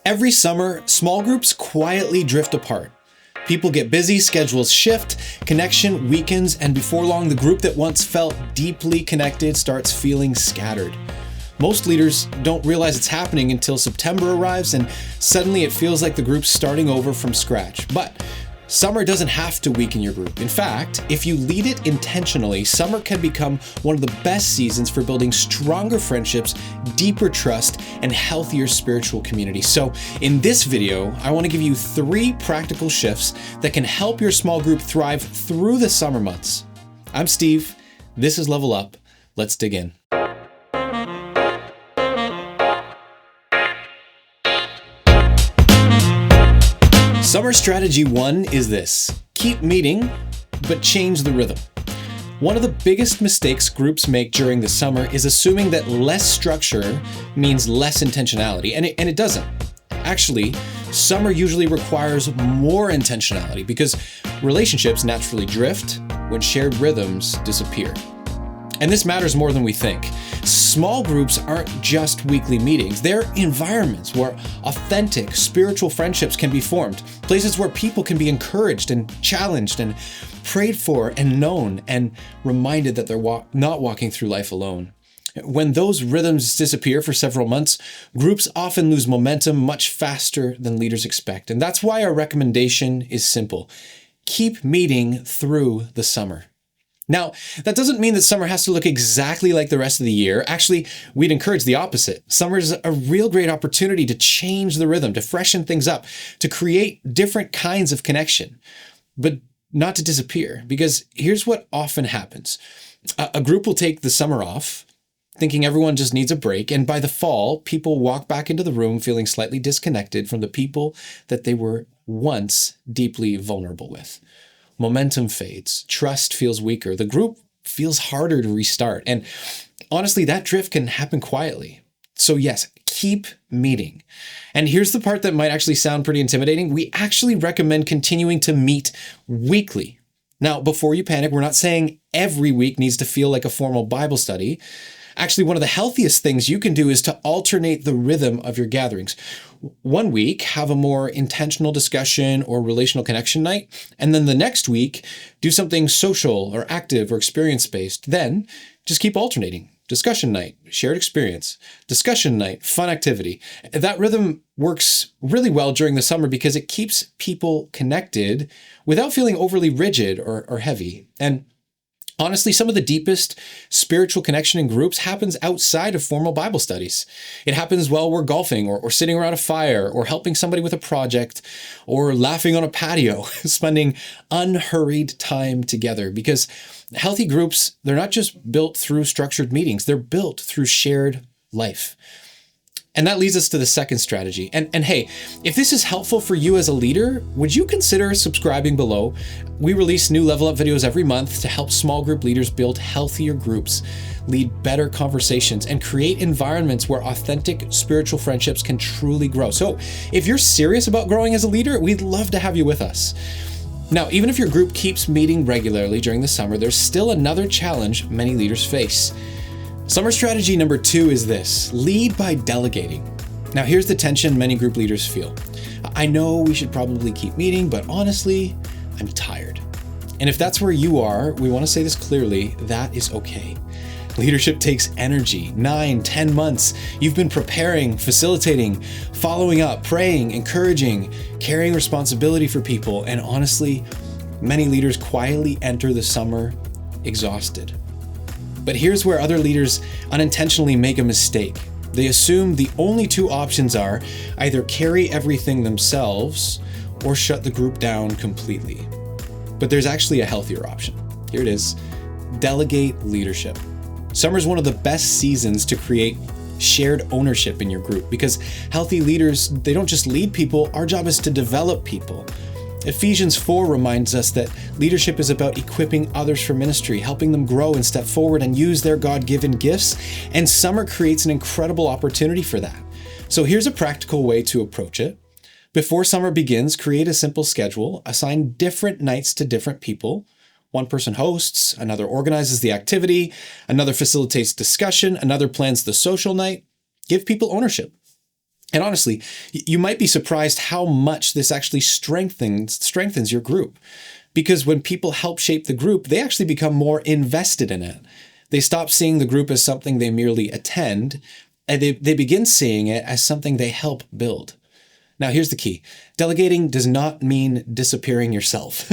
Every summer, small groups quietly drift apart. People get busy, schedules shift, connection weakens, and before long, the group that once felt deeply connected starts feeling scattered. Most leaders don't realize it's happening until September arrives, and suddenly it feels like the group's starting over from scratch. But summer doesn't have to weaken your group. In fact, if you lead it intentionally, summer can become one of the best seasons for building stronger friendships, deeper trust, and healthier spiritual community. So in this video, I want to give you 3 practical shifts that can help your small group thrive through the summer months. I'm Steve. This is Level Up. Let's dig in. Summer strategy 1 is this: keep meeting, but change the rhythm. One of the biggest mistakes groups make during the summer is assuming that less structure means less intentionality, and it doesn't. Actually, summer usually requires more intentionality because relationships naturally drift when shared rhythms disappear. And this matters more than we think. Small groups aren't just weekly meetings. They're environments where authentic spiritual friendships can be formed, places where people can be encouraged and challenged and prayed for and known and reminded that they're not walking through life alone. When those rhythms disappear for several months, groups often lose momentum much faster than leaders expect. And that's why our recommendation is simple: keep meeting through the summer. Now, that doesn't mean that summer has to look exactly like the rest of the year. Actually, we'd encourage the opposite. Summer is a real great opportunity to change the rhythm, to freshen things up, to create different kinds of connection, but not to disappear. Because here's what often happens. A group will take the summer off, thinking everyone just needs a break, and by the fall, people walk back into the room feeling slightly disconnected from the people that they were once deeply vulnerable with. Momentum fades, trust feels weaker, the group feels harder to restart, and honestly, that drift can happen quietly. So yes, keep meeting. And here's the part that might actually sound pretty intimidating. We actually recommend continuing to meet weekly. Now, before you panic, we're not saying every week needs to feel like a formal Bible study. Actually, one of the healthiest things you can do is to alternate the rhythm of your gatherings. One week, have a more intentional discussion or relational connection night, and then the next week, do something social or active or experience-based. Then, just keep alternating. Discussion night, shared experience. Discussion night, fun activity. That rhythm works really well during the summer because it keeps people connected without feeling overly rigid or heavy. And honestly, some of the deepest spiritual connection in groups happens outside of formal Bible studies. It happens while we're golfing or sitting around a fire or helping somebody with a project or laughing on a patio, spending unhurried time together. Because healthy groups, they're not just built through structured meetings, they're built through shared life. And that leads us to the second strategy. And hey, if this is helpful for you as a leader, would you consider subscribing below? We release new Level Up videos every month to help small group leaders build healthier groups, lead better conversations, and create environments where authentic spiritual friendships can truly grow. So if you're serious about growing as a leader, we'd love to have you with us. Now, even if your group keeps meeting regularly during the summer, there's still another challenge many leaders face. Summer strategy number 2 is this: lead by delegating. Now, here's the tension many group leaders feel. I know we should probably keep meeting, but honestly, I'm tired. And if that's where you are, we want to say this clearly: that is okay. Leadership takes energy. 9, 10 months. You've been preparing, facilitating, following up, praying, encouraging, carrying responsibility for people. And honestly, many leaders quietly enter the summer exhausted. But here's where other leaders unintentionally make a mistake. They assume the only 2 options are either carry everything themselves or shut the group down completely. But there's actually a healthier option. Here it is: delegate leadership. Summer is one of the best seasons to create shared ownership in your group because healthy leaders, they don't just lead people, our job is to develop people. Ephesians 4 reminds us that leadership is about equipping others for ministry, helping them grow and step forward and use their God-given gifts, and summer creates an incredible opportunity for that. So here's a practical way to approach it. Before summer begins, create a simple schedule, assign different nights to different people. One person hosts, another organizes the activity, another facilitates discussion, another plans the social night. Give people ownership. And honestly, you might be surprised how much this actually strengthens your group. Because when people help shape the group, they actually become more invested in it. They stop seeing the group as something they merely attend, and they begin seeing it as something they help build. Now, here's the key. Delegating does not mean disappearing yourself.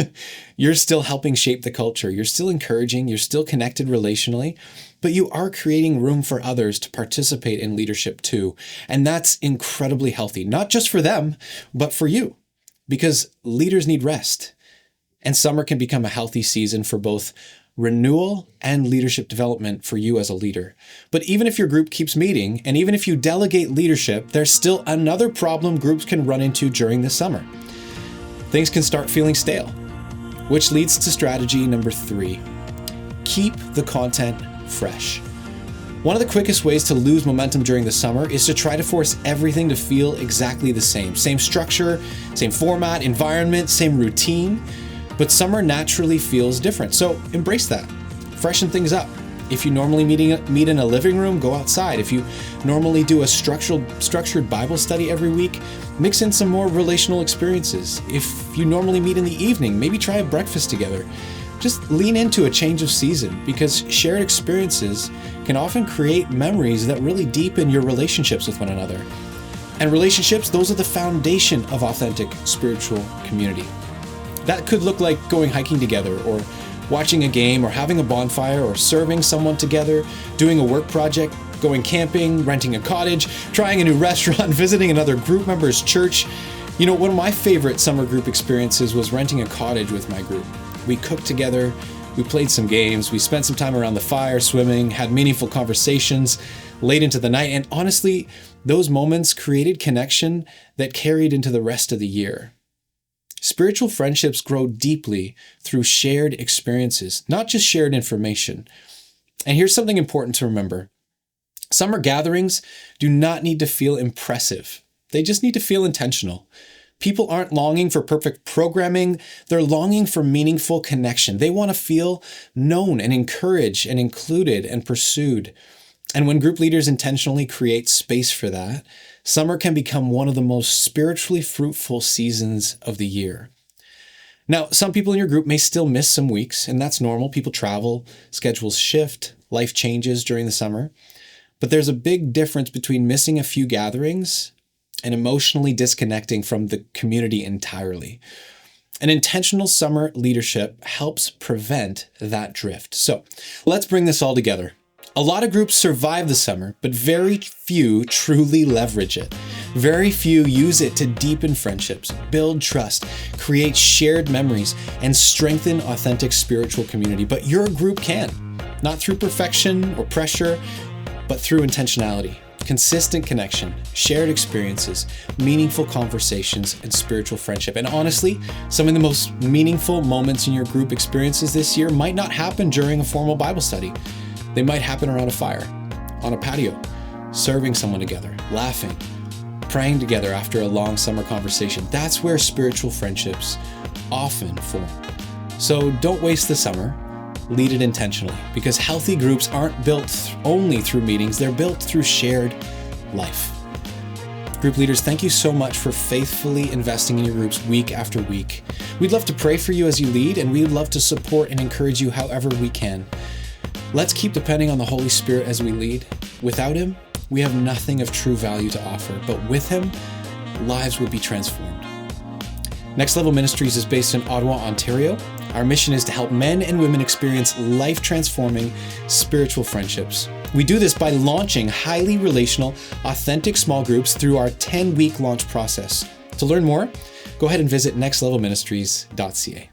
You're still helping shape the culture. You're still encouraging. You're still connected relationally, but you are creating room for others to participate in leadership too. And that's incredibly healthy, not just for them, but for you, because leaders need rest. And summer can become a healthy season for both renewal and leadership development for you as a leader. But even if your group keeps meeting, and even if you delegate leadership, there's still another problem groups can run into during the summer. Things can start feeling stale, which leads to strategy number 3. Keep the content fresh. One of the quickest ways to lose momentum during the summer is to try to force everything to feel exactly the same. Same structure, same format, environment, same routine. But summer naturally feels different, so embrace that. Freshen things up. If you normally meet in a living room, go outside. If you normally do a structured Bible study every week, mix in some more relational experiences. If you normally meet in the evening, maybe try a breakfast together. Just lean into a change of season, because shared experiences can often create memories that really deepen your relationships with one another. And relationships, those are the foundation of authentic spiritual community. That could look like going hiking together, or watching a game, or having a bonfire, or serving someone together, doing a work project, going camping, renting a cottage, trying a new restaurant, visiting another group member's church. You know, one of my favorite summer group experiences was renting a cottage with my group. We cooked together, we played some games, we spent some time around the fire, swimming, had meaningful conversations late into the night, and honestly, those moments created connection that carried into the rest of the year. Spiritual friendships grow deeply through shared experiences, not just shared information. And here's something important to remember. Summer gatherings do not need to feel impressive. They just need to feel intentional. People aren't longing for perfect programming. They're longing for meaningful connection. They want to feel known and encouraged and included and pursued. And when group leaders intentionally create space for that, summer can become one of the most spiritually fruitful seasons of the year. Now, some people in your group may still miss some weeks, and that's normal. People travel, schedules shift, life changes during the summer. But there's a big difference between missing a few gatherings and emotionally disconnecting from the community entirely. An intentional summer leadership helps prevent that drift. So let's bring this all together. A lot of groups survive the summer, but very few truly leverage it. Very few use it to deepen friendships, build trust, create shared memories, and strengthen authentic spiritual community. But your group can, not through perfection or pressure, but through intentionality, consistent connection, shared experiences, meaningful conversations, and spiritual friendship. And honestly, some of the most meaningful moments in your group experiences this year might not happen during a formal Bible study. They might happen around a fire, on a patio, serving someone together, laughing, praying together after a long summer conversation. That's where spiritual friendships often form. So don't waste the summer, lead it intentionally, because healthy groups aren't built only through meetings, they're built through shared life. Group leaders, thank you so much for faithfully investing in your groups week after week. We'd love to pray for you as you lead, and we'd love to support and encourage you however we can. Let's keep depending on the Holy Spirit as we lead. Without Him, we have nothing of true value to offer, but with Him, lives will be transformed. Next Level Ministries is based in Ottawa, Ontario. Our mission is to help men and women experience life-transforming spiritual friendships. We do this by launching highly relational, authentic small groups through our 10-week launch process. To learn more, go ahead and visit nextlevelministries.ca.